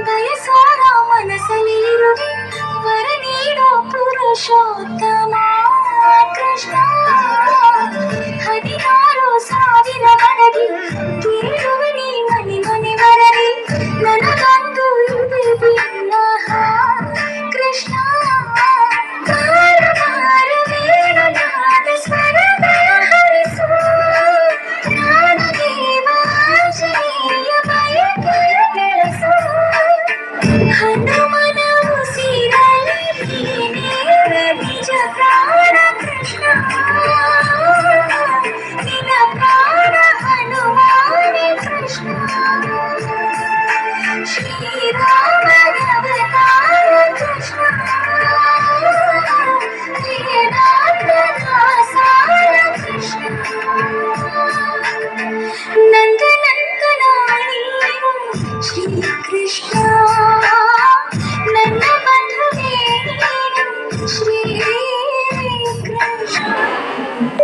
ಬಯಸೋರ ಮನಸ್ಸಲ್ಲಿರುವೆ ವರ ನೀಡೋ ಪುರುಷೋತ್ತಮ ಕೃಷ್ಣ 16,000 ಮನದಿ ಕೇಳುವೆ ನೀ ಮನೆ ಮನೆ ಬರಲಿ ನನಗಂತೂ ಇದೆ ಭಿನ್ನಹ ಕೃಷ್ಣ ಸ್ವರಗಳ ಹರಿಸು ನಾನು ದೇವ ಆಂಜನೇಯ ಬಯಕೆಯ ಕೆಲಸ ಹನುಮನ ಉಸಿರಲಿ ನೀನೇ ನಿಜ ಪ್ರಾಣ ಕೃಷ್ಣ ನಿನ್ನ ಪ್ರಾಣ ಹನುಮಾನೇ ಕೃಷ್ಣ ಶ್ರೀರಾಮನ ಅವತಾರ ಕೃಷ್ಣ ಸಾರ ಕೃಷ್ಣ ನಂದನಂದನ ನೀನು ಶ್ರೀ ಕೃಷ್ಣ